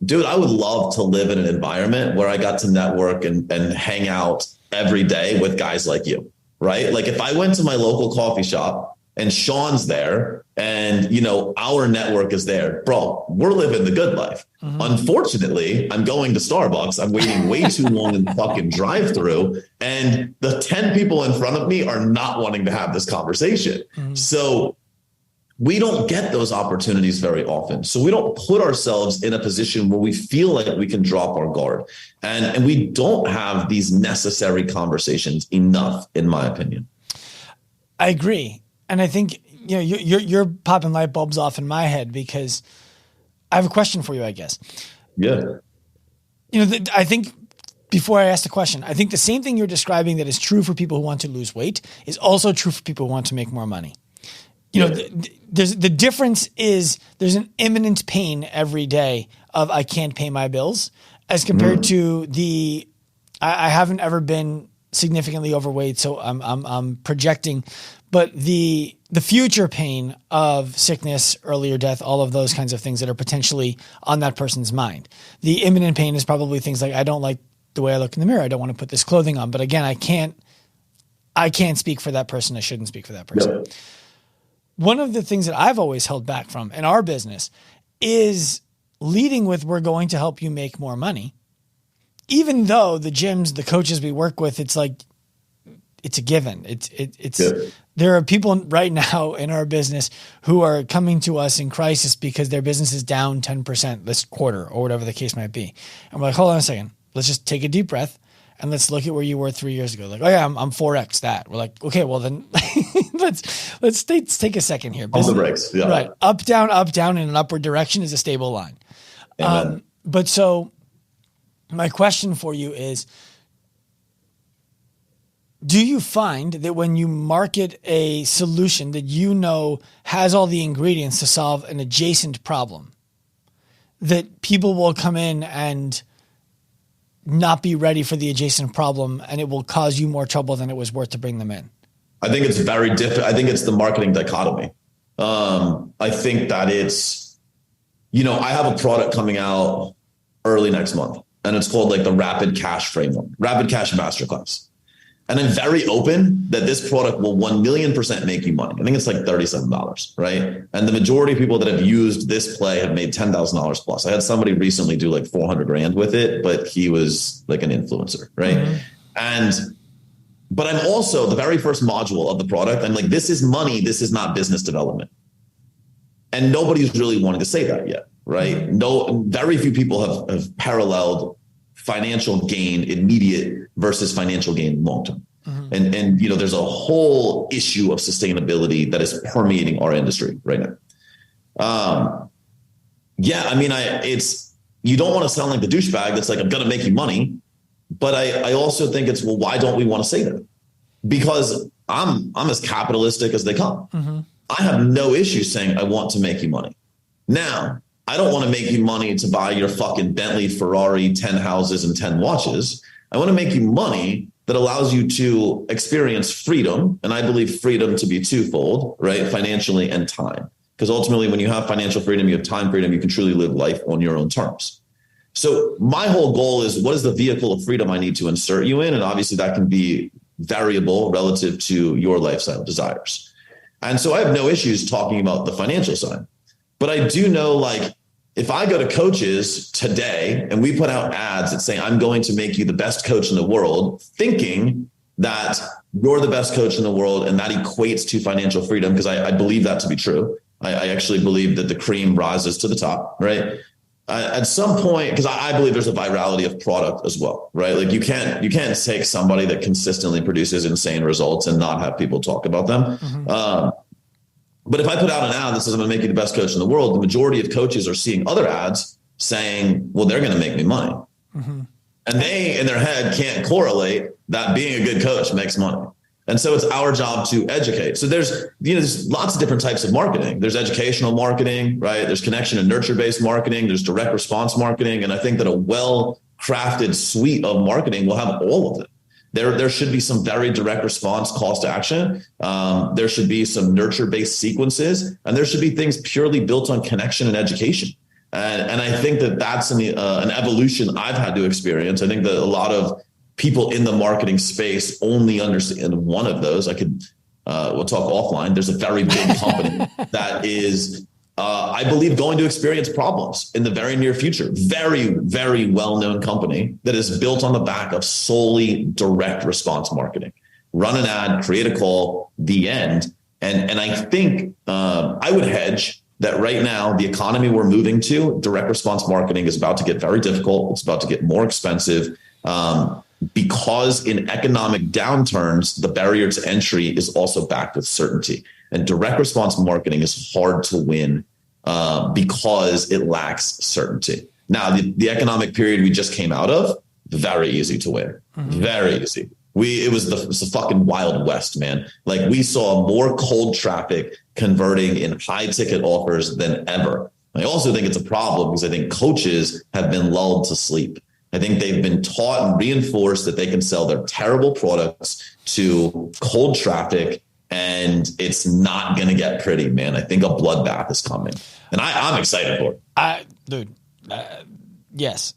dude, I would love to live in an environment where I got to network and hang out every day with guys like you, right? Like if I went to my local coffee shop and Sean's there and, our network is there, bro, we're living the good life. Mm-hmm. Unfortunately, I'm going to Starbucks. I'm waiting way too long in the fucking drive-through. And the 10 people in front of me are not wanting to have this conversation. Mm-hmm. So we don't get those opportunities very often. So we don't put ourselves in a position where we feel like we can drop our guard. And we don't have these necessary conversations enough, in my opinion. I agree. And I think, you're popping light bulbs off in my head because I have a question for you, I guess. Yeah. I think before I ask the question, I think the same thing you're describing that is true for people who want to lose weight is also true for people who want to make more money. There's the difference is there's an imminent pain every day of I can't pay my bills as compared to I haven't ever been significantly overweight, so I'm projecting, but the future pain of sickness, earlier death, all of those kinds of things that are potentially on that person's mind. The imminent pain is probably things like I don't like the way I look in the mirror. I don't want to put this clothing on, but again, I can't speak for that person. I shouldn't speak for that person. Yep. One of the things that I've always held back from in our business is leading with, we're going to help you make more money. Even though the gyms, the coaches we work with, it's like, it's a given. There are people right now in our business who are coming to us in crisis because their business is down 10% this quarter or whatever the case might be. And we're like, hold on a second. Let's just take a deep breath. And let's look at where you were 3 years ago. Like, oh yeah, I'm 4X that. We're like, okay, well then let's take a second here. On the brakes. Yeah. Right. Up, down in an upward direction is a stable line. But so my question for you is, do you find that when you market a solution that has all the ingredients to solve an adjacent problem, that people will come in and not be ready for the adjacent problem and it will cause you more trouble than it was worth to bring them in? I think it's very different. I think it's the marketing dichotomy. I think that it's, I have a product coming out early next month and it's called like the Rapid Cash Framework, Rapid Cash Masterclass. And I'm very open that this product will 1,000,000% make you money. I think it's like $37, right? And the majority of people that have used this play have made $10,000 plus. I had somebody recently do like 400 grand with it, but he was like an influencer, right? Mm-hmm. But I'm also the very first module of the product. I'm like, this is money. This is not business development. And nobody's really wanting to say that yet, right? Mm-hmm. No, very few people have paralleled financial gain immediate versus financial gain long-term. Mm-hmm. And there's a whole issue of sustainability that is permeating our industry right now. You don't want to sound like the douchebag that's like, I'm going to make you money. But I also think it's, well, why don't we want to say that? Because I'm as capitalistic as they come. Mm-hmm. I have no issue saying I want to make you money. Now, I don't want to make you money to buy your fucking Bentley, Ferrari, 10 houses and 10 watches. I want to make you money that allows you to experience freedom. And I believe freedom to be twofold, right? Financially and time. Because ultimately, when you have financial freedom, you have time freedom, you can truly live life on your own terms. So my whole goal is, what is the vehicle of freedom I need to insert you in? And obviously that can be variable relative to your lifestyle desires. And so I have no issues talking about the financial side. But I do know, like, if I go to coaches today and we put out ads that say, I'm going to make you the best coach in the world, thinking that you're the best coach in the world, and that equates to financial freedom, because I believe that to be true. I actually believe that the cream rises to the top, right? At some point, because I believe there's a virality of product as well, right? Like you can't take somebody that consistently produces insane results and not have people talk about them. Mm-hmm. But if I put out an ad that says I'm going to make you the best coach in the world, the majority of coaches are seeing other ads saying, well, they're going to make me money. Mm-hmm. And they, in their head, can't correlate that being a good coach makes money. And so it's our job to educate. So there's lots of different types of marketing. There's educational marketing, right? There's connection and nurture-based marketing. There's direct response marketing. And I think that a well-crafted suite of marketing will have all of it. There should be some very direct response calls to action. There should be some nurture-based sequences, and there should be things purely built on connection and education. And I think that that's an evolution I've had to experience. I think that a lot of people in the marketing space only understand one of those. We'll talk offline. There's a very big company that is, I believe, going to experience problems in the very near future. Very, very well-known company that is built on the back of solely direct response marketing. Run an ad, create a call, the end. And I think I would hedge that right now, the economy we're moving to, direct response marketing is about to get very difficult. It's about to get more expensive. Because in economic downturns, the barrier to entry is also backed with certainty. And direct response marketing is hard to win because it lacks certainty. Now, the economic period we just came out of, very easy to win. Mm-hmm. Very easy. It was the fucking Wild West, man. Like we saw more cold traffic converting in high ticket offers than ever. I also think it's a problem because I think coaches have been lulled to sleep. I think they've been taught and reinforced that they can sell their terrible products to cold traffic, and it's not going to get pretty, man. I think a bloodbath is coming, and I'm excited for it. Yes.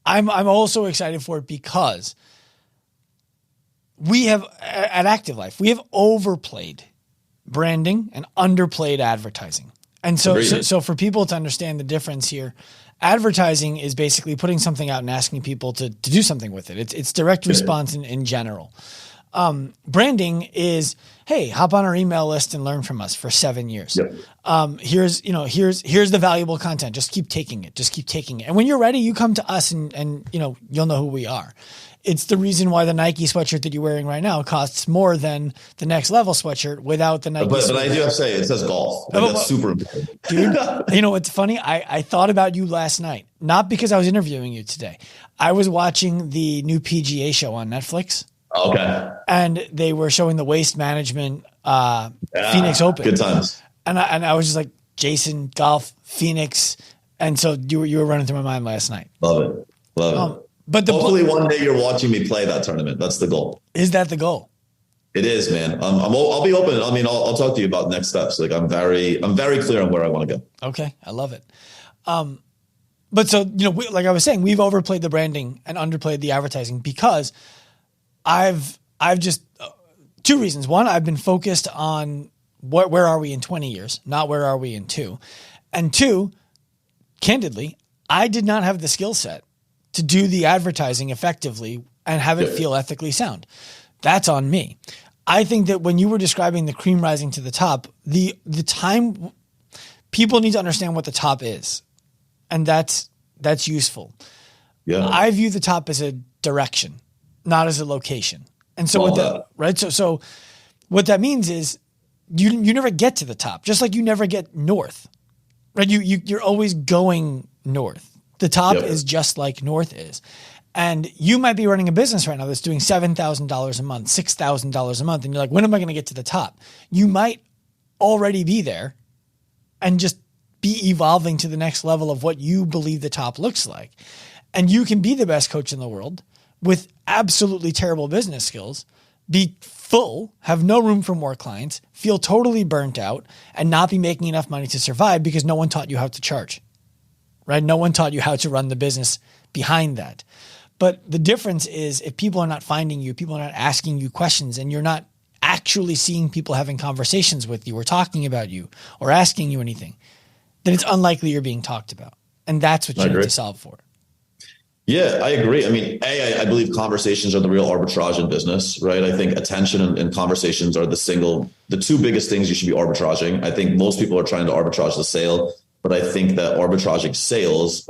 I'm also excited for it because we have at Active Life, we have overplayed branding and underplayed advertising. And so for people to understand the difference here, advertising is basically putting something out and asking people to do something with it. It's direct response in general. Branding is, hey, hop on our email list and learn from us for 7 years. Yep. Here's the valuable content. Just keep taking it. And when you're ready, you come to us and you'll know who we are. It's the reason why the Nike sweatshirt that you're wearing right now costs more than the Next Level sweatshirt without the Nike. But I do have to say, it says golf. That's super important. Dude, it's funny. I thought about you last night, not because I was interviewing you today. I was watching the new PGA show on Netflix. Okay. And they were showing the waste management Phoenix Open. Good times. And I was just like, Jason, golf, Phoenix. And so you were running through my mind last night. Love it. But hopefully one day you're watching me play that tournament. That's the goal. Is that the goal? It is, man. I'll be open. I mean, I'll talk to you about next steps. Like I'm very clear on where I want to go. Okay. I love it. But so, like I was saying, we've overplayed the branding and underplayed the advertising because I've just two reasons. One, I've been focused on where are we in 20 years, not where are we in 2. And 2, candidly, I did not have the skill set to do the advertising effectively and have it feel ethically sound. That's on me. I think that when you were describing the cream rising to the top, the time people need to understand what the top is. And that's useful. Yeah. I view the top as a direction, not as a location. And so So what that means is you never get to the top, just like you never get north, right? You're always going north. The top is just like north is. And you might be running a business right now that's doing $7,000 a month, $6,000 a month. And you're like, when am I going to get to the top? You might already be there and just be evolving to the next level of what you believe the top looks like. And you can be the best coach in the world with absolutely terrible business skills, be full, have no room for more clients, feel totally burnt out, and not be making enough money to survive because no one taught you how to charge. Right? No one taught you how to run the business behind that. But the difference is if people are not finding you, people are not asking you questions, and you're not actually seeing people having conversations with you or talking about you or asking you anything, then it's unlikely you're being talked about. And that's what you need to solve for. Yeah, I agree. I mean, I believe conversations are the real arbitrage in business, right? I think attention and conversations are the two biggest things you should be arbitraging. I think most people are trying to arbitrage the sale, but I think that arbitraging sales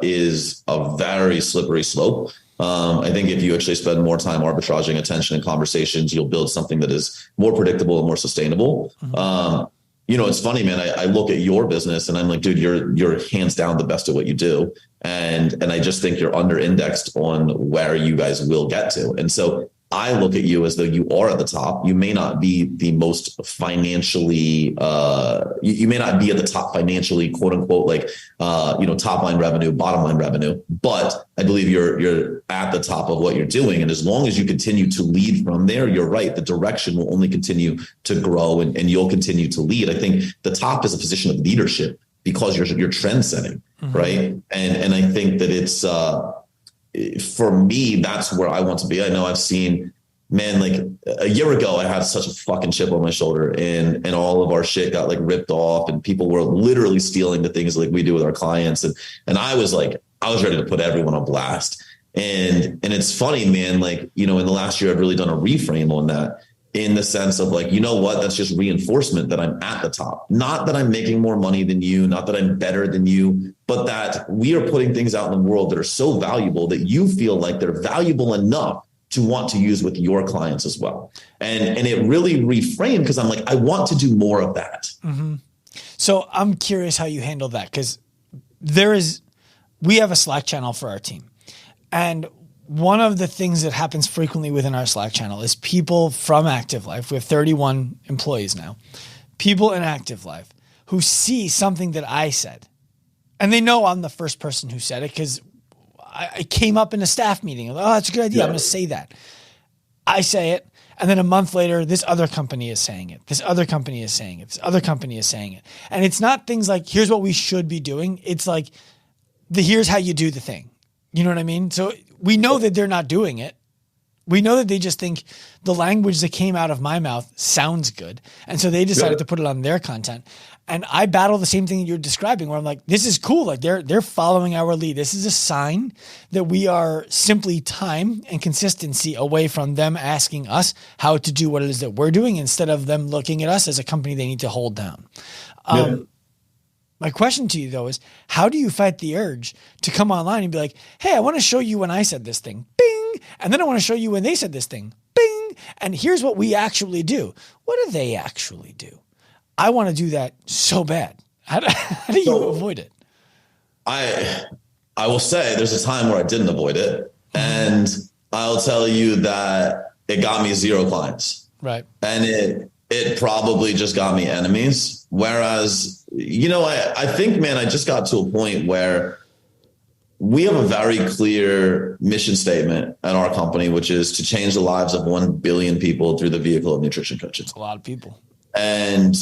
is a very slippery slope. I think if you actually spend more time arbitraging attention and conversations, you'll build something that is more predictable and more sustainable. Mm-hmm. It's funny, man. I look at your business and I'm like, dude, you're hands down the best at what you do. And I just think you're under indexed on where you guys will get to. And so I look at you as though you are at the top. You may not be the most financially, you may not be at the top financially, quote unquote, like, top line revenue, bottom line revenue, but I believe you're at the top of what you're doing. And as long as you continue to lead from there, you're right. The direction will only continue to grow and you'll continue to lead. I think the top is a position of leadership because you're trend setting, mm-hmm. right? And I think that it's, for me, that's where I want to be. I know I've seen, man, like a year ago, I had such a fucking chip on my shoulder and all of our shit got like ripped off and people were literally stealing the things like we do with our clients. And I was ready to put everyone on blast. And it's funny, man, like, in the last year, I've really done a reframe on that in the sense of like, you know what, that's just reinforcement that I'm at the top. Not that I'm making more money than you, not that I'm better than you, but that we are putting things out in the world that are so valuable that you feel like they're valuable enough to want to use with your clients as well. And it really reframed because I'm like, I want to do more of that. Mm-hmm. So I'm curious how you handle that because we have a Slack channel for our team. And one of the things that happens frequently within our Slack channel is people from Active Life. We have 31 employees now. People in Active Life who see something that I said. And they know I'm the first person who said it because I came up in a staff meeting. Like, oh, that's a good idea. Yeah. I'm going to say that. I say it. And then a month later, this other company is saying it. This other company is saying it. This other company is saying it. And it's not things like, here's what we should be doing. It's like, here's how you do the thing. You know what I mean? So we know that they're not doing it. We know that they just think the language that came out of my mouth sounds good. And so they decided to put it on their content. And I battle the same thing you're describing where I'm like, this is cool. Like they're following our lead. This is a sign that we are simply time and consistency away from them asking us how to do what it is that we're doing instead of them looking at us as a company they need to hold down. My question to you though is how do you fight the urge to come online and be like, hey, I want to show you when I said this thing, bing. And then I want to show you when they said this thing, bing. And here's what we actually do. What do they actually do? I want to do that so bad. How do you avoid it? I will say there's a time where I didn't avoid it. And I'll tell you that it got me 0 clients. Right. And it probably just got me enemies. Whereas, I think, man, I just got to a point where we have a very clear mission statement at our company, which is to change the lives of 1 billion people through the vehicle of nutrition coaching. That's a lot of people. And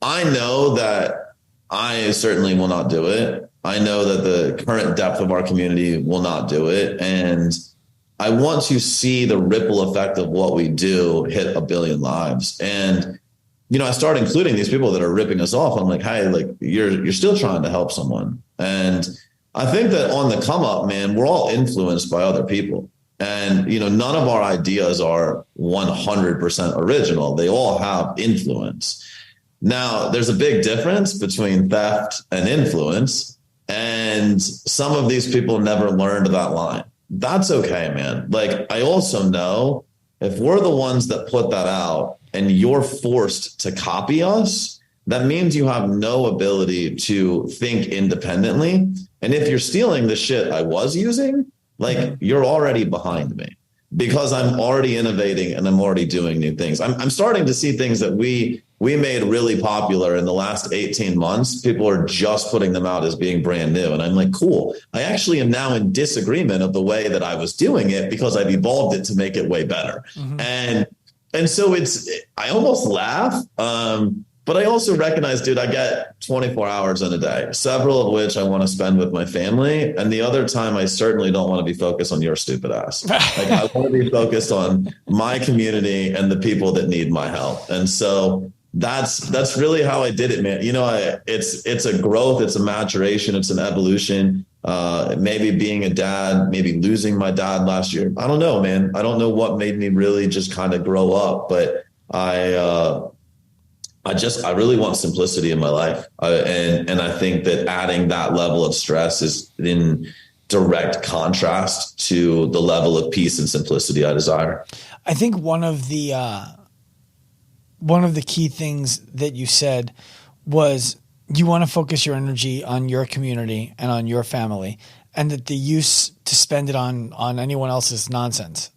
I know that I certainly will not do it. I know that the current depth of our community will not do it. And I want to see the ripple effect of what we do hit 1 billion lives. And, I start including these people that are ripping us off. I'm like, hey, like you're still trying to help someone. And I think that on the come up, man, we're all influenced by other people. And, none of our ideas are 100% original. They all have influence. Now, there's a big difference between theft and influence. And some of these people never learned that line. That's okay, man. Like, I also know if we're the ones that put that out and you're forced to copy us, that means you have no ability to think independently. And if you're stealing the shit I was using, like you're already behind me because I'm already innovating and I'm already doing new things. I'm starting to see things that we made really popular in the last 18 months. People are just putting them out as being brand new. And I'm like, cool. I actually am now in disagreement of the way that I was doing it because I've evolved it to make it way better. Mm-hmm. And so I almost laugh. But I also recognize, dude, I get 24 hours in a day, several of which I want to spend with my family. And the other time, I certainly don't want to be focused on your stupid ass. Like I want to be focused on my community and the people that need my help. And so that's really how I did it, man. It's a growth, it's a maturation, it's an evolution. maybe being a dad, maybe losing my dad last year. I don't know, man. I don't know what made me really just kind of grow up, but I really want simplicity in my life. And I think that adding that level of stress is in direct contrast to the level of peace and simplicity I desire. I think one of the key things that you said was you want to focus your energy on your community and on your family, and that the use to spend it on anyone else's nonsense.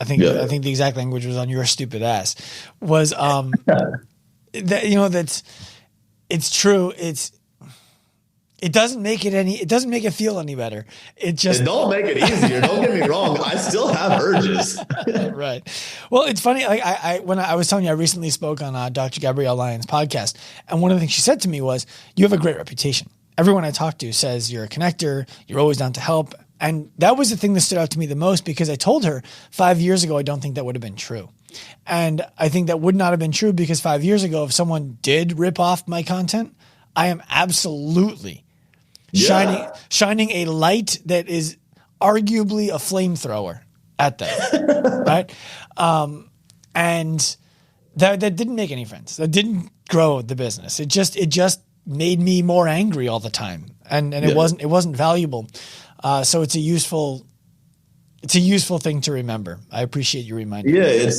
I think the exact language was on your stupid ass was, that, it's true. It doesn't make it feel any better. It don't make it easier. Don't get me wrong. I still have urges. Right. Well, it's funny. Like when I was telling you, I recently spoke on Dr. Gabrielle Lyon's podcast. And one of the things she said to me was, you have a great reputation. Everyone I talk to says you're a connector. You're always down to help. And that was the thing that stood out to me the most, because I told her 5 years ago, I don't think that would have been true. And I think that would not have been true because 5 years ago, if someone did rip off my content, I am absolutely shining a light that is arguably a flamethrower at them. Right. And that didn't make any friends. That didn't grow the business. It just made me more angry all the time. And it wasn't valuable. So it's a useful thing to remember. I appreciate you reminding me. Yeah,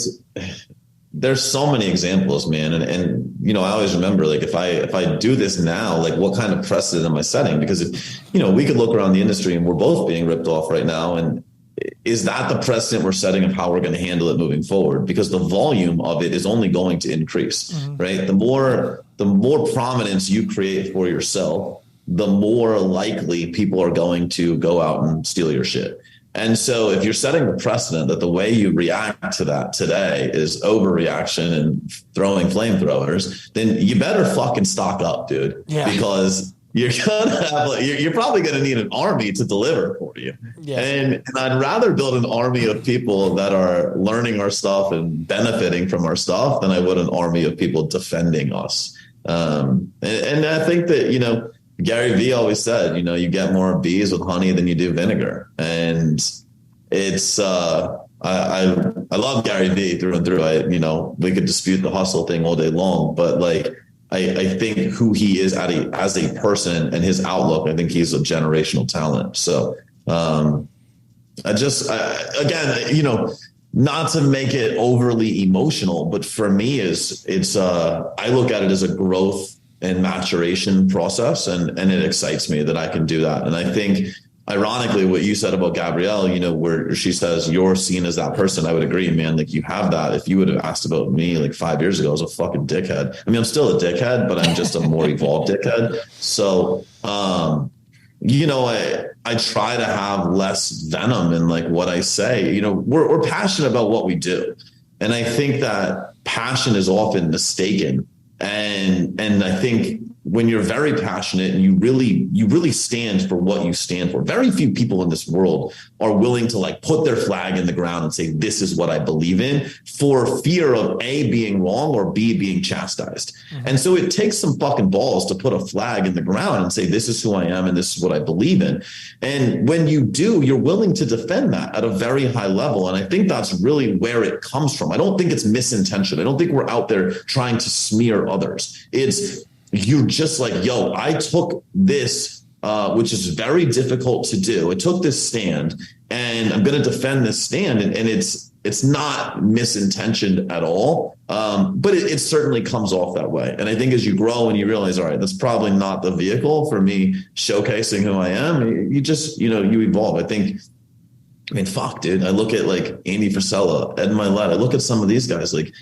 there's so many examples, man. And I always remember, like, if I do this now, like, what kind of precedent am I setting? Because we could look around the industry and we're both being ripped off right now. And is that the precedent we're setting of how we're going to handle it moving forward? Because the volume of it is only going to increase, right? The more prominence you create for yourself, the more likely people are going to go out and steal your shit. And so if you're setting the precedent that the way you react to that today is overreaction and throwing flamethrowers, then you better fucking stock up, dude. Yeah. Because you're probably going to need an army to deliver for you. Yeah. And I'd rather build an army of people that are learning our stuff and benefiting from our stuff than I would an army of people defending us. And I think that, Gary Vee always said, you get more bees with honey than you do vinegar. And it's, I love Gary Vee through and through. We could dispute the hustle thing all day long, but like, I think who he is as a person and his outlook, I think he's a generational talent. So, not to make it overly emotional, but for me I look at it as a growth and maturation process. And it excites me that I can do that. And I think, ironically, what you said about Gabrielle, where she says you're seen as that person, I would agree, man. Like, you have that. If you would have asked about me like 5 years ago, I was a fucking dickhead. I mean, I'm still a dickhead, but I'm just a more evolved dickhead. So, I try to have less venom in like what I say. We're passionate about what we do. And I think that passion is often mistaken. And I think when you're very passionate and you really stand for what you stand for, very few people in this world are willing to like put their flag in the ground and say, this is what I believe in, for fear of A, being wrong, or B, being chastised. Mm-hmm. And so it takes some fucking balls to put a flag in the ground and say, this is who I am and this is what I believe in. And when you do, you're willing to defend that at a very high level. And I think that's really where it comes from. I don't think it's misintention. I don't think we're out there trying to smear others. You're just like, yo, I took this, which is very difficult to do. I took this stand and I'm going to defend this stand. And it's not misintentioned at all. But it certainly comes off that way. And I think as you grow and you realize, all right, that's probably not the vehicle for me showcasing who I am. You just, you evolve. I mean, fuck, dude. I look at like Andy Frisella, Ed Milet. I look at some of these guys, like,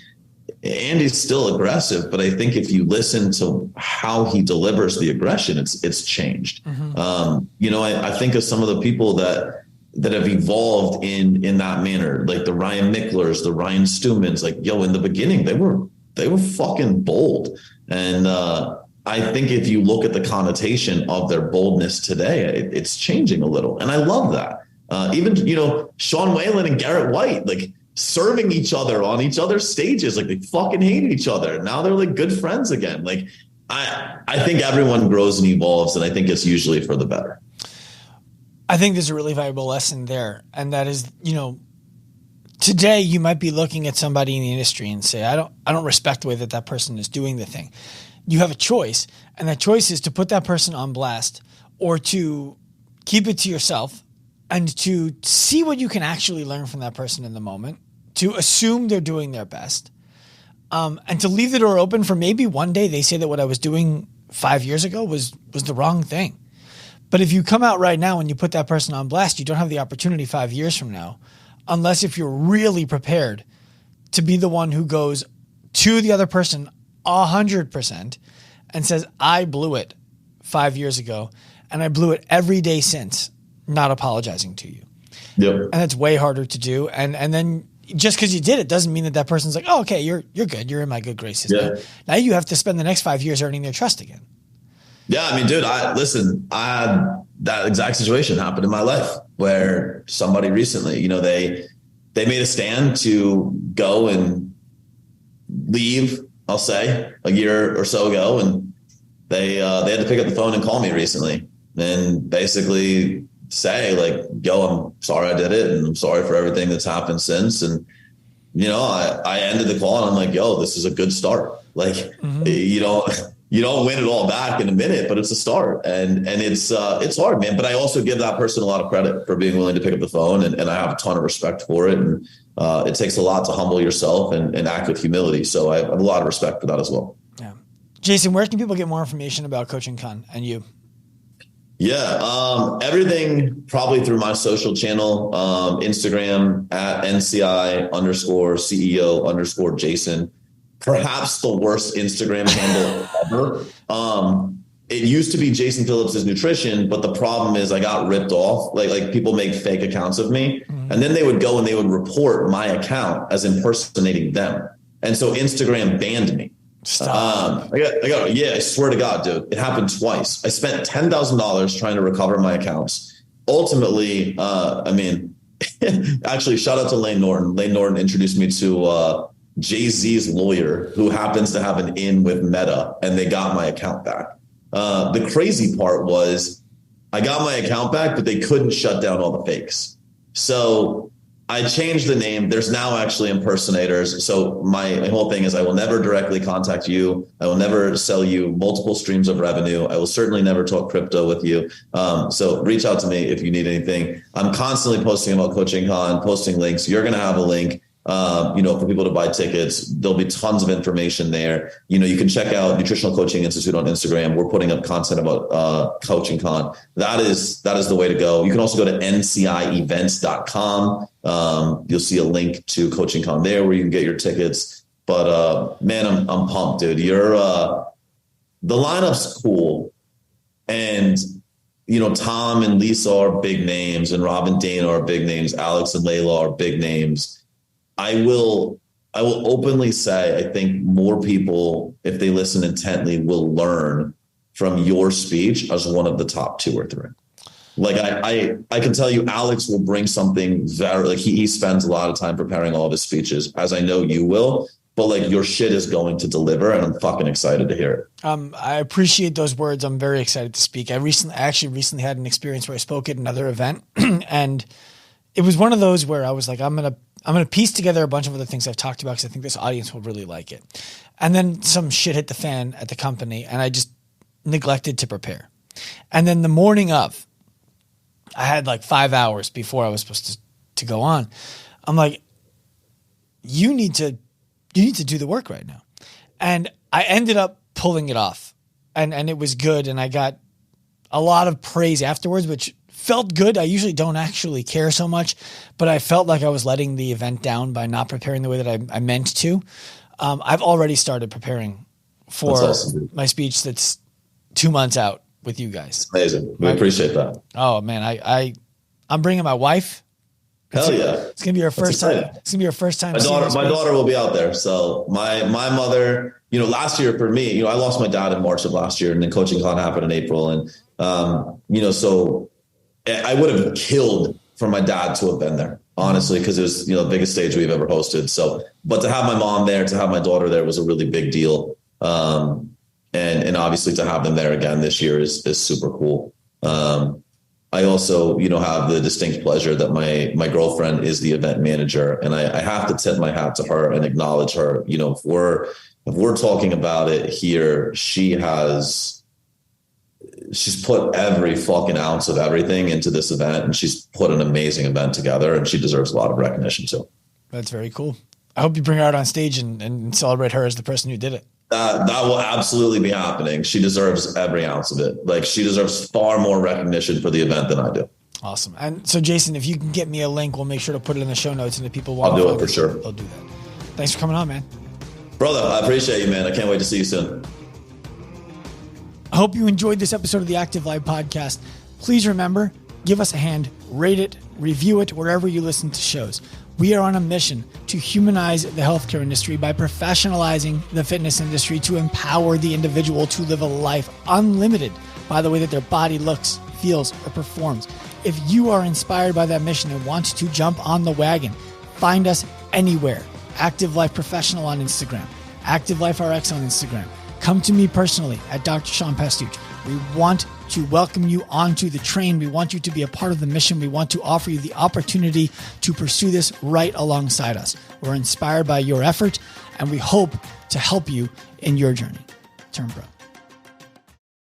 Andy's still aggressive, but I think if you listen to how he delivers the aggression, it's changed. Mm-hmm. I think of some of the people that have evolved in that manner, like the Ryan Micklers, the Ryan Stumans. Like, in the beginning, they were fucking bold. And I think if you look at the connotation of their boldness today, it's changing a little. And I love that. Even, Sean Whalen and Garrett White, like, serving each other on each other's stages, like they fucking hated each other. Now they're like good friends again. Like, I think everyone grows and evolves, and I think it's usually for the better. I think there's a really valuable lesson there. And that is, today you might be looking at somebody in the industry and say, I don't respect the way that person is doing the thing. You have a choice, and that choice is to put that person on blast or to keep it to yourself and to see what you can actually learn from that person in the moment, to assume they're doing their best, and to leave the door open for maybe one day they say that what I was doing 5 years ago was the wrong thing. But if you come out right now and you put that person on blast, you don't have the opportunity 5 years from now, unless if you're really prepared to be the one who goes to the other person 100% and says, I blew it 5 years ago and I blew it every day since, not apologizing to you. Yep. And that's way harder to do. And then just because you did it doesn't mean that person's like, oh, okay, you're good. You're in my good graces. Yeah. Now you have to spend the next 5 years earning their trust again. Yeah, I mean, dude, I had that exact situation happen in my life where somebody recently, they made a stand to go and leave, I'll say, a year or so ago, and they had to pick up the phone and call me recently and basically say like, yo, I'm sorry I did it, and I'm sorry for everything that's happened since. And I ended the call and I'm like, yo, this is a good start. Like, you don't win it all back in a minute, but it's a start, and it's hard, man. But I also give that person a lot of credit for being willing to pick up the phone, and I have a ton of respect for it. And it takes a lot to humble yourself and act with humility. So I have a lot of respect for that as well. Yeah, Jason, where can people get more information about Coaching Con and you? Yeah, everything probably through my social channel, Instagram at NCI_CEO_Jason. Perhaps the worst Instagram handle ever. It used to be Jason Phillips' Nutrition, but the problem is I got ripped off. Like people make fake accounts of me, and then they would go and they would report my account as impersonating them. And so Instagram banned me. Stop. I swear to God, dude, it happened twice. I spent $10,000 trying to recover my accounts. Ultimately, actually, shout out to Lane Norton. Lane Norton introduced me to Jay-Z's lawyer, who happens to have an in with Meta, and they got my account back. The crazy part was I got my account back, but they couldn't shut down all the fakes. So I changed the name. There's now actually impersonators. So my whole thing is I will never directly contact you. I will never sell you multiple streams of revenue. I will certainly never talk crypto with you. So reach out to me if you need anything. I'm constantly posting about Coaching Con, posting links. You're going to have a link. For people to buy tickets. There'll be tons of information there. You can check out Nutritional Coaching Institute on Instagram. We're putting up content about Coaching Con. That is the way to go. You can also go to ncievents.com. You'll see a link to Coaching Con there where you can get your tickets. But man, I'm pumped, dude. The lineup's cool. And Tom and Lisa are big names, and Rob and Dana are big names. Alex and Layla are big names. I will openly say, I think more people, if they listen intently, will learn from your speech as one of the top 2 or 3. Like I can tell you, Alex will bring something very, like he spends a lot of time preparing all of his speeches, as I know you will, but like your shit is going to deliver, and I'm fucking excited to hear it. I appreciate those words. I'm very excited to speak. I recently had an experience where I spoke at another event and it was one of those where I was like, I'm going to piece together a bunch of other things I've talked about because I think this audience will really like it. And then some shit hit the fan at the company and I just neglected to prepare. And then the morning of, I had like 5 hours before I was supposed to go on. I'm like, you need to do the work right now. And I ended up pulling it off and it was good. And I got a lot of praise afterwards, which felt good. I usually don't actually care so much, but I felt like I was letting the event down by not preparing the way that I meant to. I've already started preparing for my speech that's 2 months out with you guys. Amazing. We appreciate that. Oh man. I'm bringing my wife. Hell yeah. It's going to be our first time. It's going to be our first time. My daughter will be out there. So my mother, last year for me, I lost my dad in March of last year, and then Coaching Con happened in April. And, so I would have killed for my dad to have been there, honestly, because it was, the biggest stage we've ever hosted. So, but to have my mom there, to have my daughter there was a really big deal. And obviously to have them there again this year is super cool. I also, have the distinct pleasure that my girlfriend is the event manager, and I have to tip my hat to her and acknowledge her. If we're talking about it here, she's put every fucking ounce of everything into this event, and she's put an amazing event together, and she deserves a lot of recognition too. That's very cool. I hope you bring her out on stage and celebrate her as the person who did it. That will absolutely be happening. She deserves every ounce of it. Like, she deserves far more recognition for the event than I do. Awesome. And so, Jason, if you can get me a link, we'll make sure to put it in the show notes, and if people want I'll do it for sure. They'll do that. Thanks for coming on, man. Brother, I appreciate you, man. I can't wait to see you soon. I hope you enjoyed this episode of the Active Life Podcast. Please remember, give us a hand, rate it, review it wherever you listen to shows. We are on a mission to humanize the healthcare industry by professionalizing the fitness industry to empower the individual to live a life unlimited by the way that their body looks, feels, or performs. If you are inspired by that mission and want to jump on the wagon, find us anywhere. Active Life Professional on Instagram, Active Life RX on Instagram. Come to me personally at Dr. Sean Pastuch. We want to welcome you onto the train. We want you to be a part of the mission. We want to offer you the opportunity to pursue this right alongside us. We're inspired by your effort, and we hope to help you in your journey. Turn pro.